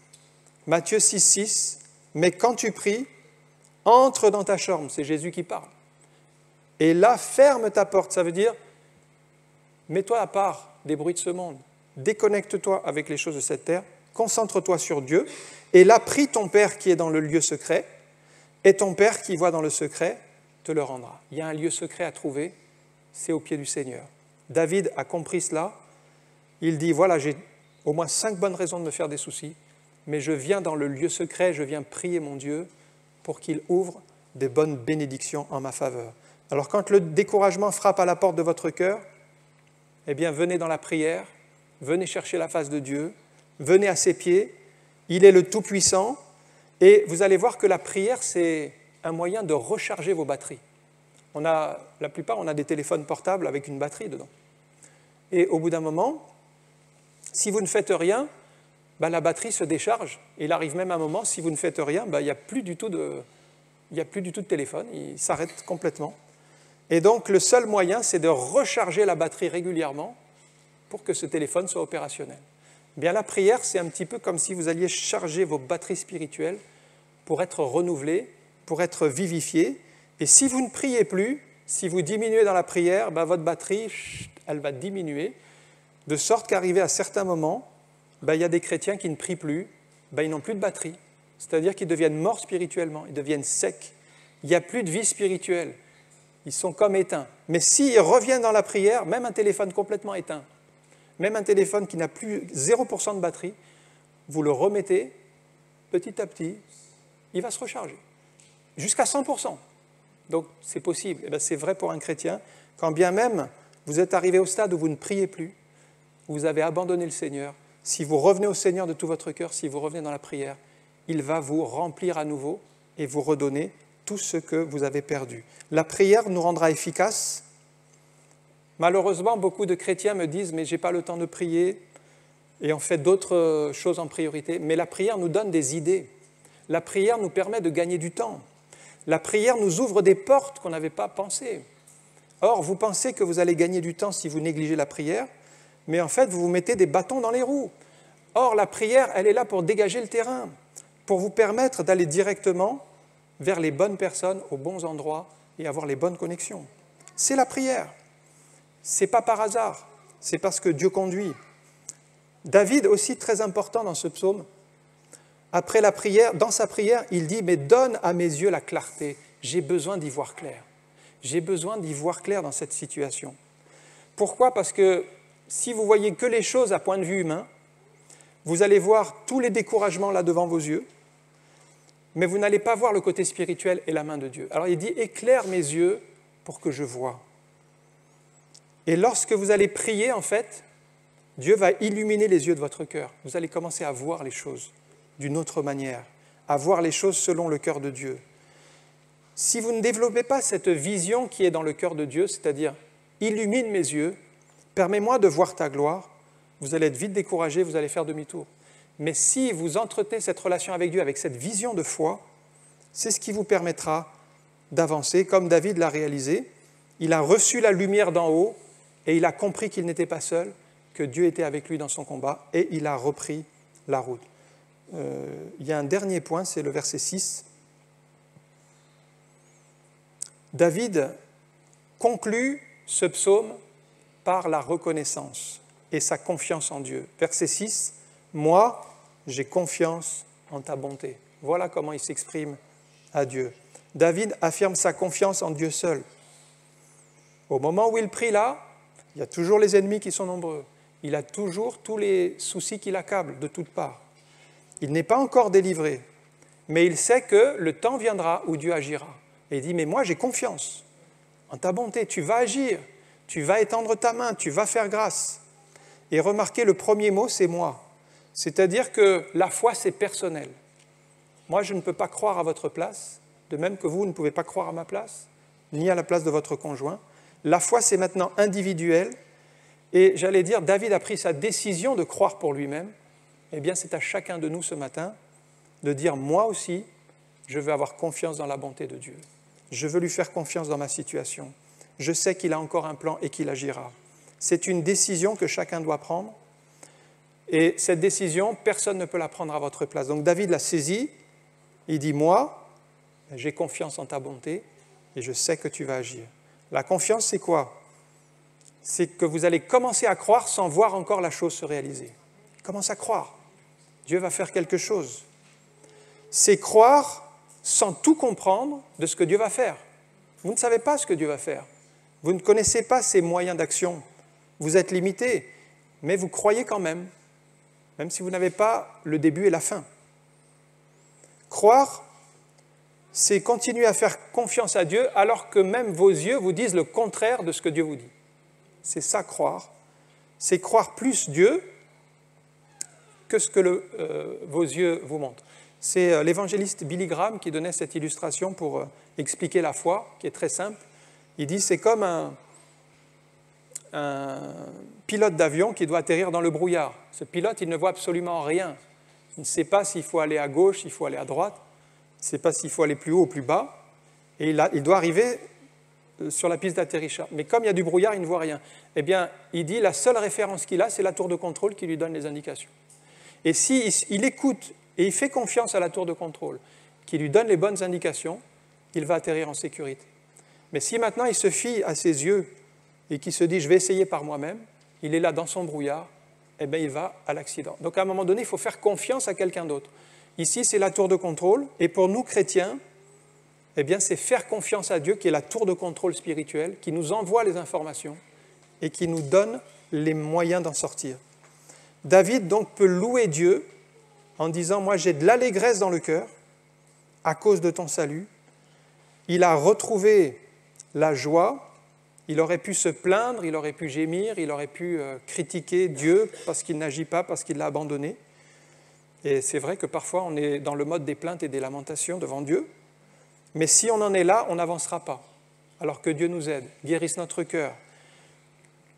Speaker 3: Matthieu 6, 6, « Mais quand tu pries, entre dans ta chambre. » C'est Jésus qui parle. « Et là, ferme ta porte. » Ça veut dire, Mets-toi à part des bruits de ce monde. Déconnecte-toi avec les choses de cette terre. Concentre-toi sur Dieu. Et là, prie ton Père qui est dans le lieu secret. Et ton Père qui voit dans le secret te le rendra. Il y a un lieu secret à trouver. C'est au pied du Seigneur. David a compris cela. Il dit, voilà, j'ai au moins 5 bonnes raisons de me faire des soucis. Mais je viens dans le lieu secret. Je viens prier mon Dieu pour qu'il ouvre des bonnes bénédictions en ma faveur. Alors quand le découragement frappe à la porte de votre cœur, eh bien venez dans la prière, venez chercher la face de Dieu, venez à ses pieds, il est le Tout-Puissant, et vous allez voir que la prière, c'est un moyen de recharger vos batteries. La plupart, on a des téléphones portables avec une batterie dedans. Et au bout d'un moment, si vous ne faites rien, la batterie se décharge. Il arrive même un moment, si vous ne faites rien, il n'y a plus du tout de téléphone, il s'arrête complètement. Et donc, le seul moyen, c'est de recharger la batterie régulièrement pour que ce téléphone soit opérationnel. Bien, la prière, c'est un petit peu comme si vous alliez charger vos batteries spirituelles pour être renouvelées, pour être vivifiées. Et si vous ne priez plus, si vous diminuez dans la prière, votre batterie, elle va diminuer, de sorte qu'arrivé à certains moments, il y a des chrétiens qui ne prient plus, ils n'ont plus de batterie. C'est-à-dire qu'ils deviennent morts spirituellement, ils deviennent secs. Il n'y a plus de vie spirituelle. Ils sont comme éteints. Mais s'ils reviennent dans la prière, même un téléphone complètement éteint, même un téléphone qui n'a plus 0% de batterie, vous le remettez, petit à petit, il va se recharger. Jusqu'à 100%. Donc c'est possible. C'est vrai pour un chrétien. Quand bien même vous êtes arrivé au stade où vous ne priez plus, où vous avez abandonné le Seigneur, si vous revenez au Seigneur de tout votre cœur, si vous revenez dans la prière, il va vous remplir à nouveau et vous redonner tout ce que vous avez perdu. La prière nous rendra efficaces. Malheureusement, beaucoup de chrétiens me disent « mais je n'ai pas le temps de prier » et on fait d'autres choses en priorité. Mais la prière nous donne des idées. La prière nous permet de gagner du temps. La prière nous ouvre des portes qu'on n'avait pas pensées. Or, vous pensez que vous allez gagner du temps si vous négligez la prière, mais en fait, vous vous mettez des bâtons dans les roues. Or, la prière, elle est là pour dégager le terrain, pour vous permettre d'aller directement vers les bonnes personnes, aux bons endroits et avoir les bonnes connexions. C'est la prière. Ce n'est pas par hasard, c'est parce que Dieu conduit. David, aussi très important dans ce psaume, après la prière, dans sa prière, il dit « Mais donne à mes yeux la clarté, j'ai besoin d'y voir clair. J'ai besoin d'y voir clair dans cette situation. » Pourquoi ? Parce que si vous voyez que les choses à point de vue humain, vous allez voir tous les découragements là devant vos yeux, mais vous n'allez pas voir le côté spirituel et la main de Dieu. Alors il dit « Éclaire mes yeux pour que je voie ». Et lorsque vous allez prier, en fait, Dieu va illuminer les yeux de votre cœur. Vous allez commencer à voir les choses d'une autre manière, à voir les choses selon le cœur de Dieu. Si vous ne développez pas cette vision qui est dans le cœur de Dieu, c'est-à-dire « Illumine mes yeux, permets-moi de voir ta gloire », vous allez être vite découragé, vous allez faire demi-tour. Mais si vous entretenez cette relation avec Dieu, avec cette vision de foi, c'est ce qui vous permettra d'avancer, comme David l'a réalisé. Il a reçu la lumière d'en haut et il a compris qu'il n'était pas seul, que Dieu était avec lui dans son combat et il a repris la route. Il y a un dernier point, c'est le verset 6. David conclut ce psaume par la reconnaissance et sa confiance en Dieu. Verset 6. Moi, j'ai confiance en ta bonté. Voilà comment il s'exprime à Dieu. David affirme sa confiance en Dieu seul. Au moment où il prie là, il y a toujours les ennemis qui sont nombreux. Il a toujours tous les soucis qui l'accablent de toutes parts. Il n'est pas encore délivré, mais il sait que le temps viendra où Dieu agira. Et il dit, mais moi j'ai confiance en ta bonté, tu vas agir, tu vas étendre ta main, tu vas faire grâce. Et remarquez, le premier mot, c'est moi. C'est-à-dire que la foi, c'est personnel. Moi, je ne peux pas croire à votre place, de même que vous ne pouvez pas croire à ma place, ni à la place de votre conjoint. La foi, c'est maintenant individuel. Et j'allais dire, David a pris sa décision de croire pour lui-même. Eh bien, c'est à chacun de nous ce matin de dire, moi aussi, je veux avoir confiance dans la bonté de Dieu. Je veux lui faire confiance dans ma situation. Je sais qu'il a encore un plan et qu'il agira. C'est une décision que chacun doit prendre. Et cette décision, personne ne peut la prendre à votre place. Donc David l'a saisie. Il dit, moi, j'ai confiance en ta bonté et je sais que tu vas agir. La confiance, c'est quoi ? c'est que vous allez commencer à croire sans voir encore la chose se réaliser. Commence à croire. Dieu va faire quelque chose. C'est croire sans tout comprendre de ce que Dieu va faire. Vous ne savez pas ce que Dieu va faire. Vous ne connaissez pas ses moyens d'action. Vous êtes limité, mais vous croyez quand même si vous n'avez pas le début et la fin. Croire, c'est continuer à faire confiance à Dieu alors que même vos yeux vous disent le contraire de ce que Dieu vous dit. C'est ça, croire. C'est croire plus Dieu que ce que vos yeux vous montrent. C'est l'évangéliste Billy Graham qui donnait cette illustration pour expliquer la foi, qui est très simple. Il dit c'est comme un pilote d'avion qui doit atterrir dans le brouillard. Ce pilote, il ne voit absolument rien. Il ne sait pas s'il faut aller à gauche, s'il faut aller à droite, il ne sait pas s'il faut aller plus haut ou plus bas. Et il doit arriver sur la piste d'atterrissage. Mais comme il y a du brouillard, il ne voit rien. Eh bien, il dit la seule référence qu'il a, c'est la tour de contrôle qui lui donne les indications. Et s'il écoute et il fait confiance à la tour de contrôle, qui lui donne les bonnes indications, il va atterrir en sécurité. Mais si maintenant il se fie à ses yeux et qu'il se dit « je vais essayer par moi-même », il est là dans son brouillard, eh bien il va à l'accident. Donc à un moment donné, il faut faire confiance à quelqu'un d'autre. Ici, c'est la tour de contrôle, et pour nous chrétiens, eh bien c'est faire confiance à Dieu qui est la tour de contrôle spirituelle, qui nous envoie les informations et qui nous donne les moyens d'en sortir. David donc peut louer Dieu en disant « moi j'ai de l'allégresse dans le cœur à cause de ton salut ». Il a retrouvé la joie, il aurait pu se plaindre, il aurait pu gémir, il aurait pu critiquer Dieu parce qu'il n'agit pas, parce qu'il l'a abandonné. Et c'est vrai que parfois on est dans le mode des plaintes et des lamentations devant Dieu, mais si on en est là, on n'avancera pas. Alors que Dieu nous aide, guérisse notre cœur,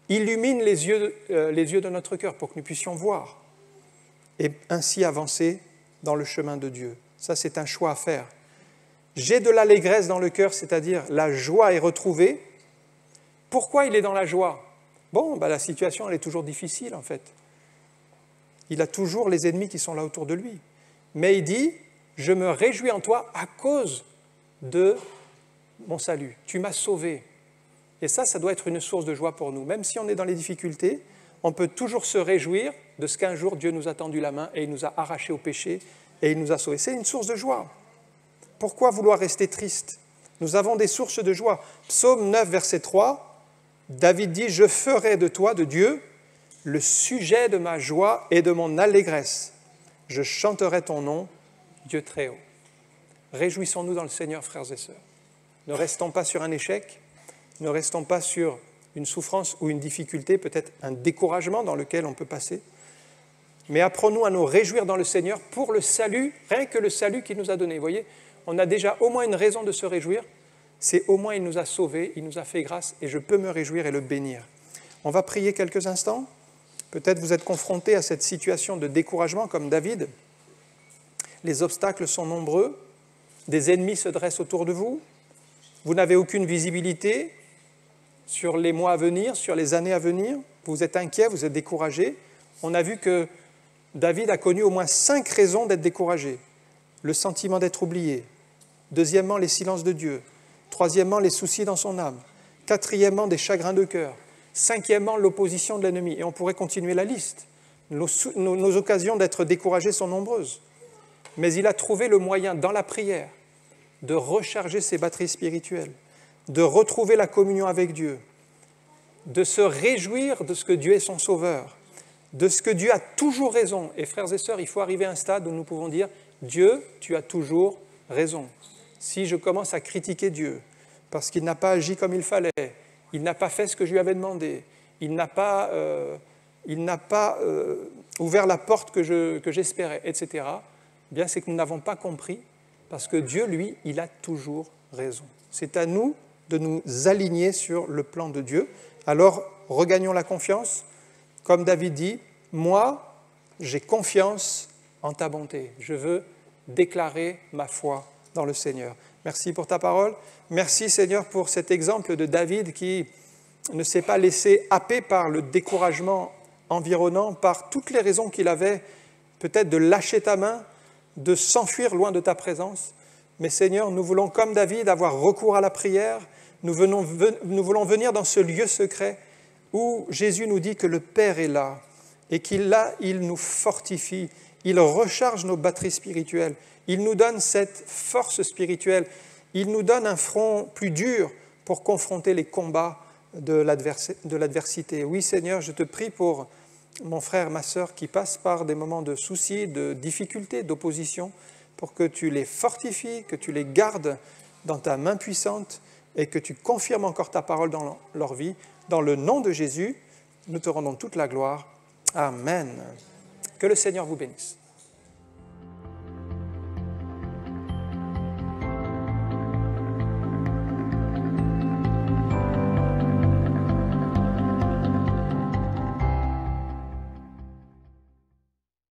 Speaker 3: illumine les yeux de notre cœur pour que nous puissions voir et ainsi avancer dans le chemin de Dieu. Ça, c'est un choix à faire. J'ai de l'allégresse dans le cœur, c'est-à-dire la joie est retrouvée. Pourquoi il est dans la joie ? Bon, la situation elle est toujours difficile en fait. Il a toujours les ennemis qui sont là autour de lui. Mais il dit, je me réjouis en toi à cause de mon salut. Tu m'as sauvé. Et ça doit être une source de joie pour nous. Même si on est dans les difficultés, on peut toujours se réjouir de ce qu'un jour Dieu nous a tendu la main et il nous a arrachés au péché et il nous a sauvés. C'est une source de joie. Pourquoi vouloir rester triste ? Nous avons des sources de joie. Psaume 9, verset 3, David dit « Je ferai de toi, de Dieu, le sujet de ma joie et de mon allégresse. Je chanterai ton nom, Dieu très haut. » Réjouissons-nous dans le Seigneur, frères et sœurs. Ne restons pas sur un échec, ne restons pas sur une souffrance ou une difficulté, peut-être un découragement dans lequel on peut passer, mais apprenons à nous réjouir dans le Seigneur pour le salut, rien que le salut qu'il nous a donné. Vous voyez, on a déjà au moins une raison de se réjouir, c'est au moins il nous a sauvés, il nous a fait grâce et je peux me réjouir et le bénir. On va prier quelques instants. Peut-être vous êtes confrontés à cette situation de découragement comme David. Les obstacles sont nombreux, des ennemis se dressent autour de vous, vous n'avez aucune visibilité sur les mois à venir, sur les années à venir, vous êtes inquiet, vous êtes découragé. On a vu que David a connu au moins 5 raisons d'être découragé. Le sentiment d'être oublié. Deuxièmement, les silences de Dieu. Troisièmement, les soucis dans son âme. Quatrièmement, des chagrins de cœur. Cinquièmement, l'opposition de l'ennemi. Et on pourrait continuer la liste. Nos occasions d'être découragés sont nombreuses. Mais il a trouvé le moyen, dans la prière, de recharger ses batteries spirituelles, de retrouver la communion avec Dieu, de se réjouir de ce que Dieu est son sauveur, de ce que Dieu a toujours raison. Et frères et sœurs, il faut arriver à un stade où nous pouvons dire « Dieu, tu as toujours raison ». Si je commence à critiquer Dieu parce qu'il n'a pas agi comme il fallait, il n'a pas fait ce que je lui avais demandé, il n'a pas ouvert la porte que j'espérais, etc., bien c'est que nous n'avons pas compris parce que Dieu, lui, il a toujours raison. C'est à nous de nous aligner sur le plan de Dieu. Alors, regagnons la confiance. Comme David dit, « Moi, j'ai confiance en ta bonté. Je veux déclarer ma foi dans le Seigneur. » Merci pour ta parole. Merci, Seigneur, pour cet exemple de David qui ne s'est pas laissé happer par le découragement environnant, par toutes les raisons qu'il avait, peut-être de lâcher ta main, de s'enfuir loin de ta présence. Mais Seigneur, nous voulons, comme David, avoir recours à la prière. Nous voulons venir dans ce lieu secret où Jésus nous dit que le Père est là et qu'il nous fortifie, il recharge nos batteries spirituelles, il nous donne cette force spirituelle, il nous donne un front plus dur pour confronter les combats de l'adversité. Oui Seigneur, je te prie pour mon frère, ma sœur qui passent par des moments de soucis, de difficultés, d'opposition, pour que tu les fortifies, que tu les gardes dans ta main puissante et que tu confirmes encore ta parole dans leur vie. Dans le nom de Jésus, nous te rendons toute la gloire. Amen. Que le Seigneur vous bénisse.